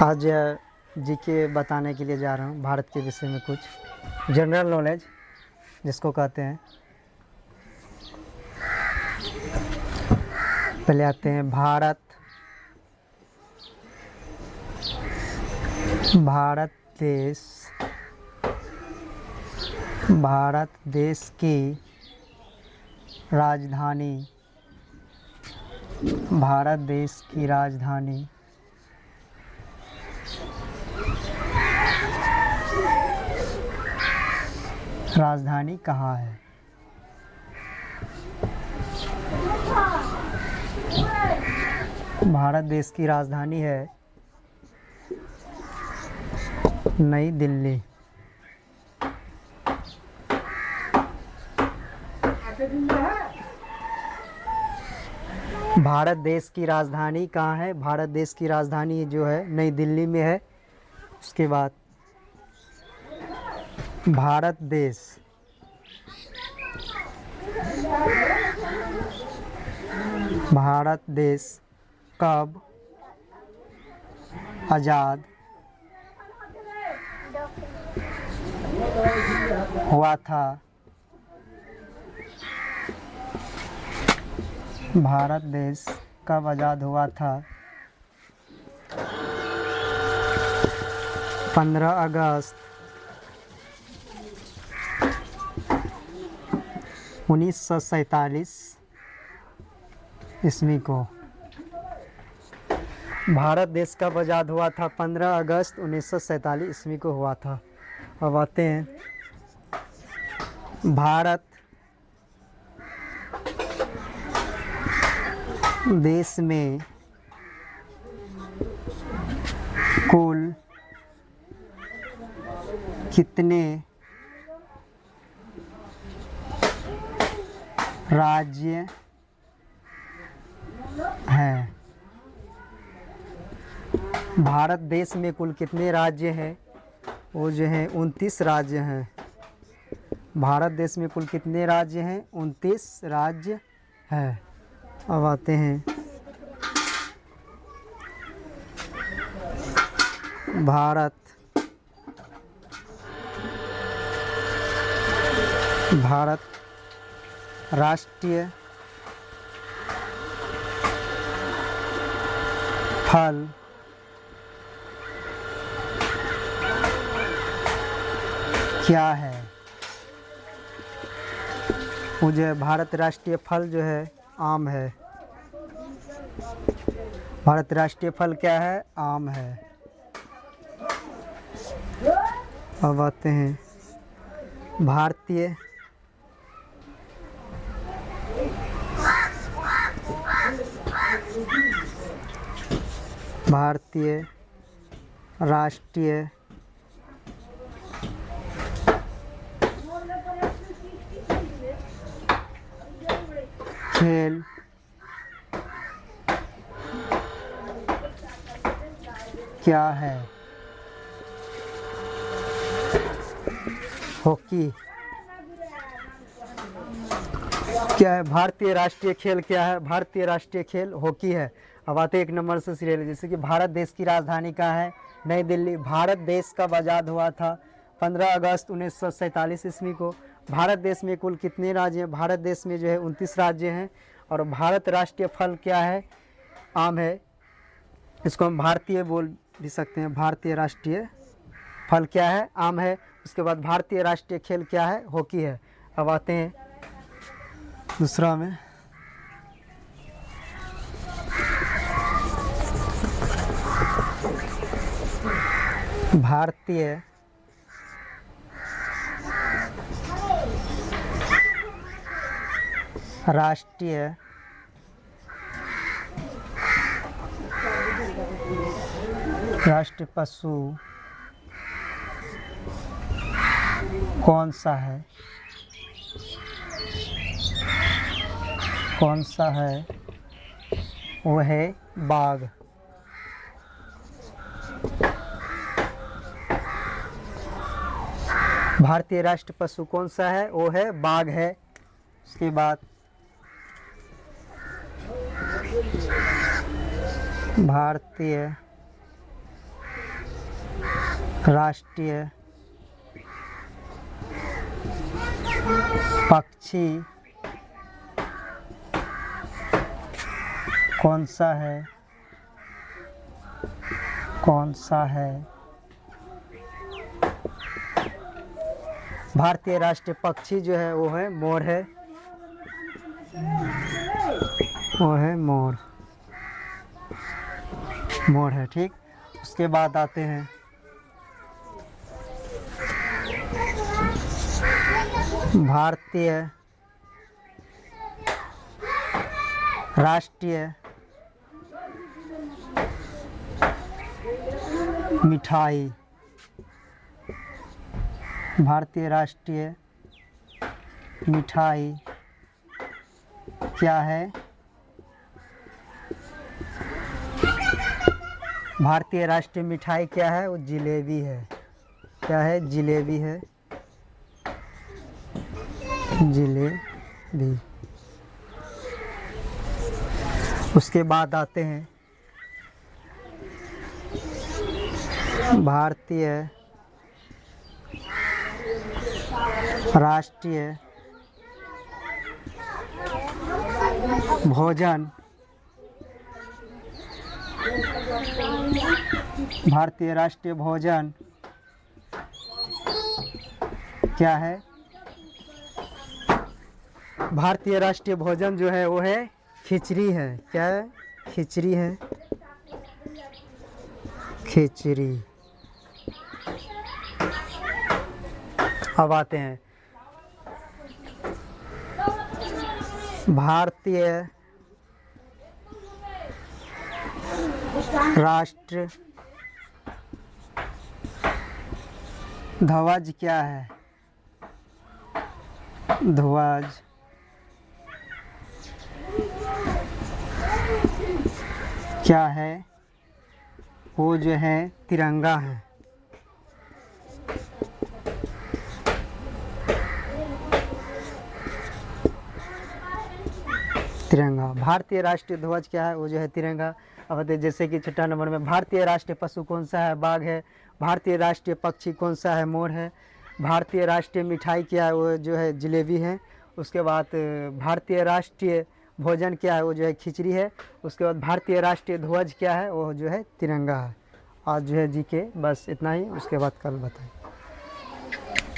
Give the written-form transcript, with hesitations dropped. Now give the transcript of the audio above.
आज जीके बताने के लिए जा रहा हूँ भारत के विषय में कुछ जनरल नॉलेज जिसको कहते हैं। पहले आते हैं भारत देश की राजधानी। भारत देश की राजधानी कहाँ है? भारत देश की राजधानी है नई दिल्ली। भारत देश की राजधानी कहाँ है? भारत देश की राजधानी जो है नई दिल्ली में है। उसके बाद भारत देश कब आज़ाद हुआ था? भारत देश कब आज़ाद हुआ था? 15 अगस्त 1947 ईस्वी को। भारत देश कब आज़ाद हुआ था? 15 अगस्त 1947 ईस्वी को हुआ था। अब आते हैं भारत देश में कुल कितने राज्य हैं? भारत देश में कुल कितने राज्य हैं? वो जो हैं 29 राज्य हैं। भारत देश में कुल कितने राज्य हैं? 29 राज्य हैं। अब आते हैं भारत राष्ट्रीय फल क्या है? वो जो है भारत राष्ट्रीय फल जो है आम है। भारत राष्ट्रीय फल क्या है? आम है। अब आते हैं भारतीय राष्ट्रीय खेल क्या है? हॉकी। क्या है भारतीय राष्ट्रीय खेल? क्या है भारतीय राष्ट्रीय खेल? हॉकी है। अब आते एक नंबर से सीरियल, जैसे कि भारत देश की राजधानी कहाँ है? नई दिल्ली। भारत देश कब आज़ाद हुआ था? 15 अगस्त 1947 ईस्वी को। भारत देश में कुल कितने राज्य हैं? भारत देश में जो है 29 राज्य हैं। और भारत राष्ट्रीय फल क्या है? आम है। इसको हम भारतीय बोल भी सकते हैं। भारतीय राष्ट्रीय फल क्या है? आम है। उसके बाद भारतीय राष्ट्रीय खेल क्या है? हॉकी है। अब आते हैं दूसरा में भारतीय राष्ट्रीय पशु कौन सा है? वो है बाघ। भारतीय राष्ट्र पशु कौन सा है? वो है बाघ है। उसके बाद भारतीय राष्ट्रीय पक्षी कौन सा है? कौन सा है? भारतीय राष्ट्रीय पक्षी जो है वो है मोर है, वो है मोर, मोर है। ठीक, उसके बाद आते हैं भारतीय राष्ट्रीय मिठाई। भारतीय राष्ट्रीय मिठाई क्या है? भारतीय राष्ट्रीय मिठाई क्या है? वो जिलेबी है। क्या है? जिलेबी है, जिलेबी। उसके बाद आते हैं भारतीय राष्ट्रीय भोजन। भारतीय राष्ट्रीय भोजन क्या है? भारतीय राष्ट्रीय भोजन जो है वो है खिचड़ी है। क्या है? खिचड़ी है, खिचड़ी। अब आते हैं भारतीय राष्ट्र ध्वज क्या है? ध्वज क्या है? वो जो है तिरंगा है। तिरंगा। भारतीय राष्ट्रीय ध्वज क्या है? वो जो है तिरंगा। अब बताइए, जैसे कि छठा नंबर में भारतीय राष्ट्रीय पशु कौन सा है? बाघ है। भारतीय राष्ट्रीय पक्षी कौन सा है? मोर है। भारतीय राष्ट्रीय मिठाई क्या है? वो जो है जिलेबी है। उसके बाद भारतीय राष्ट्रीय भोजन क्या है? वो जो है खिचड़ी है। उसके बाद भारतीय राष्ट्रीय ध्वज क्या है? वो जो है तिरंगा है। आज जो है जी के बस इतना ही, उसके बाद कल बताएं।